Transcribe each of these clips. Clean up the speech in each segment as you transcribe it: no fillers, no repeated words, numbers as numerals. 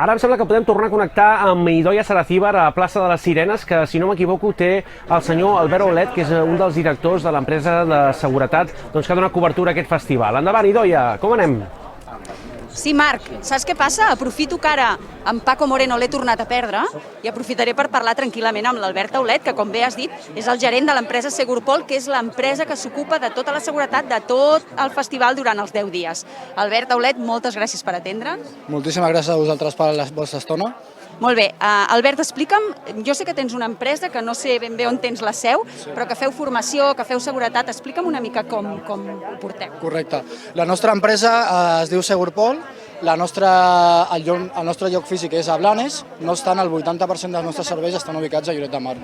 Ara em sembla que podem tornar a connectar amb Idoia Saracíbar a plaça de les Sirenes, que, si no m'equivoco, té el senyor Albert Aulet, que és un dels directors de l'empresa de seguretat que dona cobertura a aquest festival. Endavant, Idoia, com anem? Sí, Marc, saps què passa? Aprofito que ara en Paco Moreno l'he tornat a perdre i aprofitaré per parlar tranquil·lament amb l'Albert Aulet, que, com bé has dit, és el gerent de l'empresa Segurpol, que és l'empresa que s'ocupa de tota la seguretat de tot el festival durant els 10 dies. Albert Aulet, moltes gràcies per atendre'ns. Moltíssimes gràcies a vosaltres per la vostra estona. Molt bé. Albert, explica'm, jo sé que tens una empresa, que no sé ben bé on tens la seu, però que feu formació, que feu seguretat. Explica'm una mica com ho porteu. Correcte. La nostra empresa es diu Segurpol, el nostre lloc físic és a Blanes, no obstant el 80% dels nostres serveis estan ubicats a Lloret de Mar.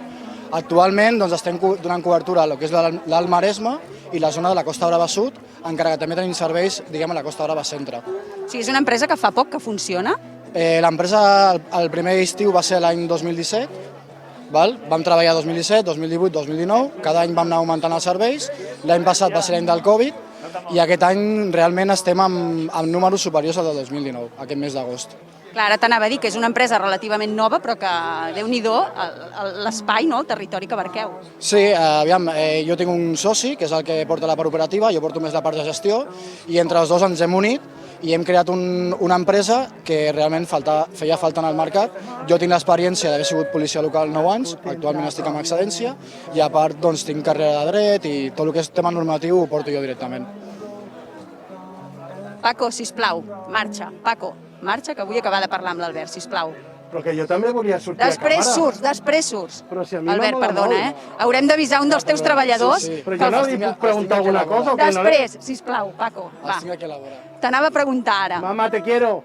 Actualment estem donant cobertura a lo que és l'Alt Maresme i la zona de la Costa Brava Sud, encara que també tenim serveis, a la Costa Brava Centre. O sigui, és una empresa que fa poc que funciona? L'empresa, el primer estiu va ser l'any 2017, vam treballar 2017, 2018, 2019, cada any vam anar augmentant els serveis, l'any passat va ser l'any del Covid i aquest any realment estem amb números superiors al del 2019, aquest mes d'agost. Clar, ara t'anava a dir que és una empresa relativament nova, però que, Déu-n'hi-do, l'espai, el territori que abarqueu. Sí, aviam, jo tinc un soci, que és el que porta la part operativa, jo porto més la part de gestió, i entre els dos ens hem unit i hem creat una empresa que realment feia falta en el mercat. Jo tinc l'experiència d'haver sigut policia local 9 anys, actualment estic amb excedència, i a part tinc carrera de dret i tot el que és tema normatiu ho porto jo directament. Paco, sisplau, marxa. Paco, marxa, que vull acabar de parlar amb l'Albert, sisplau. Però que jo també volia sortir a càmera. Després surts. Però si a mi Albert, m'amola perdona, molt. Haurem d'avisar un dels teus treballadors. Sí. Però jo no li puc preguntar alguna cosa o què? Després, sisplau, Paco, va. Els tinc aquí a la vora. T'anava a preguntar ara. Mama, te quiero.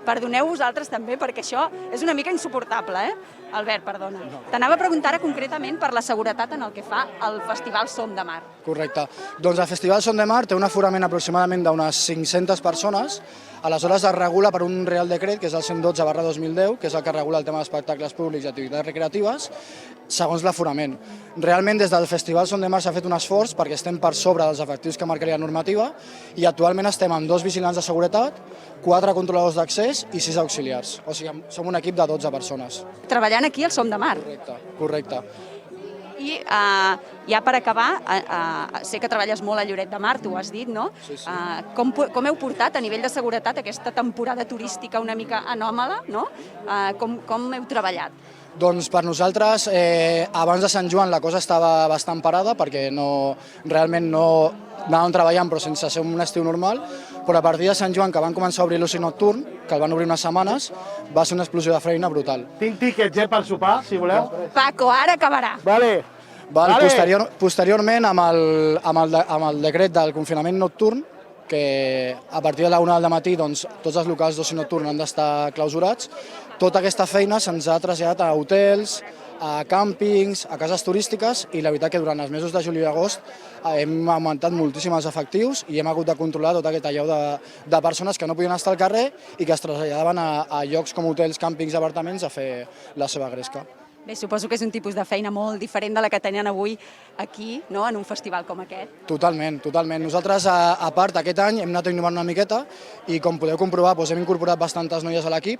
Perdoneu vosaltres també, perquè això és una mica insuportable, Albert, perdona. T'anava a preguntar ara concretament per la seguretat en el que fa el Festival Som de Mar. Correcte. Doncs el Festival Som de Mar té un aforament aproximadament d'unes 500 persones. Aleshores es regula per un Real Decret, que és el 112/2010, que és el que regula el tema d'espectacles públics i activitats recreatives, segons l'aforament. Realment, des del Festival Som de Mar s'ha fet un esforç perquè estem per sobre dels efectius que marcaria la normativa i actualment estem amb 2 vigilants de seguretat, 4 controladors d'accés i 6 auxiliars. O sigui, som un equip de 12 persones. Treballant aquí al Som de Mar. Correcte. I ja per acabar, sé que treballes molt a Lloret de Mar, tu ho has dit, no? Sí. Com heu portat a nivell de seguretat aquesta temporada turística una mica anòmala, no? Com heu treballat? Doncs per nosaltres, abans de Sant Joan la cosa estava bastant parada perquè realment no anàvem treballant però sense ser un estiu normal, però a partir de Sant Joan, que van començar a obrir l'oci nocturn, que el van obrir unes setmanes, va ser una explosió de feina brutal. Tinc tíquets, per sopar, si voleu. Paco, ara acabarà. Vale. Posteriorment, amb el decret del confinament nocturn, que a partir de la 1 del matí tots els locals d'oci nocturn han d'estar clausurats, tota aquesta feina se'ns ha traslladat a hotels, a càmpings, a cases turístiques i la veritat que durant els mesos de juliol i agost hem augmentat moltíssim els efectius i hem hagut de controlar tot aquest allau de persones que no podien estar al carrer i que es traslladaven a llocs com hotels, càmpings i apartaments a fer la seva gresca. Bé, suposo que és un tipus de feina molt diferent de la que tenen avui aquí, no?, en un festival com aquest. Totalment. Nosaltres, a part, aquest any hem anat innovant una miqueta i, com podeu comprovar, hem incorporat bastantes noies a l'equip,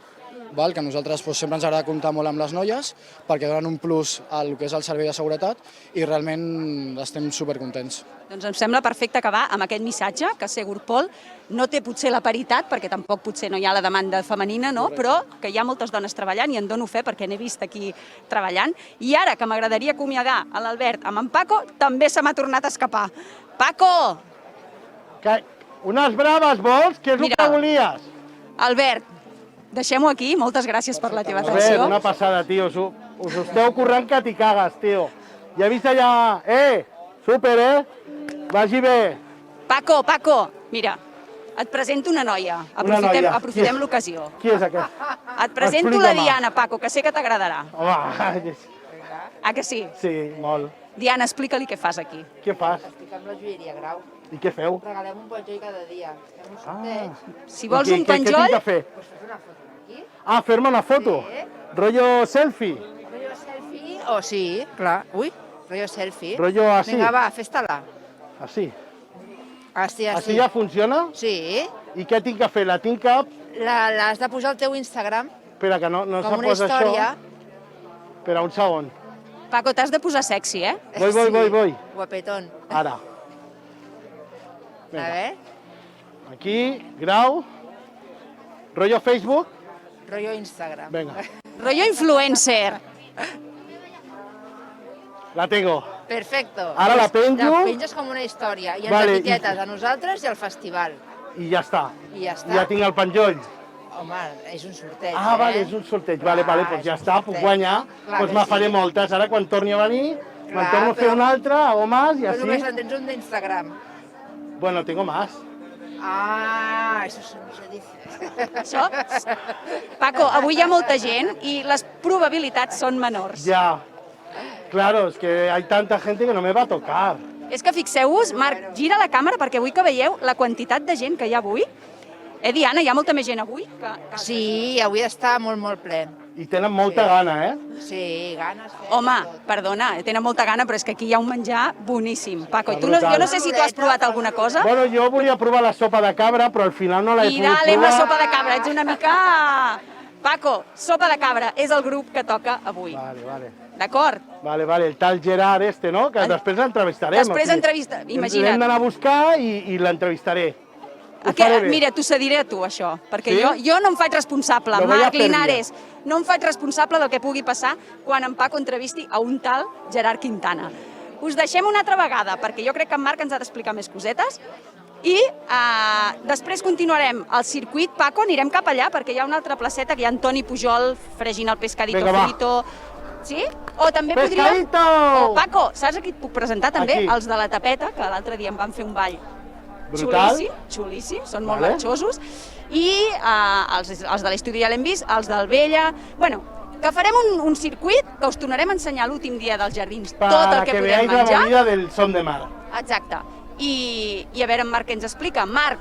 que a nosaltres sempre ens agrada comptar molt amb les noies perquè donen un plus al que és el servei de seguretat i realment estem supercontents. Doncs em sembla perfecte acabar amb aquest missatge, que Segurpol no té potser la paritat, perquè tampoc potser no hi ha la demanda femenina, no? Però que hi ha moltes dones treballant i en dono fe perquè n'he vist aquí treballant. I ara que m'agradaria acomiadar a l'Albert amb en Paco, també se m'ha tornat a escapar. Paco! Unes braves, vols? Què és el que volies? Albert, deixem-ho aquí. Moltes gràcies per la teva Albert, atenció. una passada, tio. Us esteu currant que t'hi cagues, tio. Ja he vist allà... Súper, Vagi bé. Paco, mira, et presento una noia. Aprofitem l'ocasió. Qui és aquest? Et presento la Diana, Paco, que sé que t'agradarà. Home, Ah, que sí? sí, molt. Diana, explica-li què fas aquí. Què fas? Estic amb la joieria Grau. I què feu? Regalem un penjoll cada dia. Fem un sorteig. Si vols un Què penjoll... tinc de fer? Pues fes una foto aquí. Fer-me una foto? Sí. Rollo selfie? Rollo selfie. Oh, sí, clar. Ui, rollo selfie. Rollo así? Vinga, va, fes-te-la. Així? Així. Així ja funciona? Sí. I què tinc que fer? La tinc que L'has de posar al teu Instagram, Espera, que no com s'ha una posat història. això. Espera, un segon. Paco, t'has de posar sexy, eh? Voy. Guapetón. Ara. A ver, Aquí, grau. Rollo Facebook. rollo Instagram. Venga, Rollo influencer. la tengo. Perfecto. Ara la penjo. La penges com una història i ens Vale, etiquetes a nosaltres i al festival. I ja està. I ja està. Ja tinc el penjoll. Home, és un sorteig, Ah, vale, és un sorteig. Vale, doncs és ja un està, puc sorteig. guanyar. Clar Doncs que me faré sí. moltes. Ara, quan torni a venir, me'n Clar, torno a fer però- una altra, hago más i Però només així. en tens un d'Instagram. Bueno, tengo más. Ah, eso no se dice. Això? Paco, avui hi ha molta gent i les probabilitats són menors. Ya. Claro, es que hay tanta gente que no me va a tocar. És que fixeu-vos, Marc, gira la càmera perquè vull que veieu la quantitat de gent que hi ha avui. Diana, hi ha molta més gent avui? Sí, avui està molt, molt ple. I tenen molta gana, eh? Sí, ganes. Home, perdona, tenen molta gana, però és que aquí hi ha un menjar boníssim. Paco, Està tu no, jo brutal. no sé si tu has provat alguna cosa. Bueno, jo volia provar la sopa de cabra, però al final no l'he I pogut dale amb la provar. sopa de cabra, ets una mica... Paco, sopa de cabra és el grup que toca avui. Vale. D'acord? Vale, el tal Gerard este, no? Que després l'entrevistarem. Després aquí. entrevista, imagina't. L'hem d'anar a buscar i l'entrevistaré. Ho Que, faré bé. mira, t'ho cediré a tu, això, perquè Sí? jo no em faig responsable, Lo voy a Marc hacer Linares, no em faig responsable del que pugui passar quan en Paco entrevisti a un tal Gerard Quintana. Us deixem una altra vegada, perquè jo crec que en Marc ens ha d'explicar més cosetes, i després continuarem el circuit. Paco, anirem cap allà, perquè hi ha una altra placeta, que hi ha Antoni Pujol fregint el pescadito Vinga, va. frito. Sí? O també Pescadito! O, Paco, saps a qui et puc presentar també? Aquí. Els de la tapeta, que l'altre dia em van fer un ball Brutal. xulíssim, són molt Vale. marxosos. I els de l'estudi ja l'hem vist, els del Vella... Bueno, que farem un circuit que us tornarem a ensenyar l'últim dia dels jardins, tot el Para que que podem veáis la menjar. movida del son de mar. Exacte. I a veure en Marc què ens explica. Marc,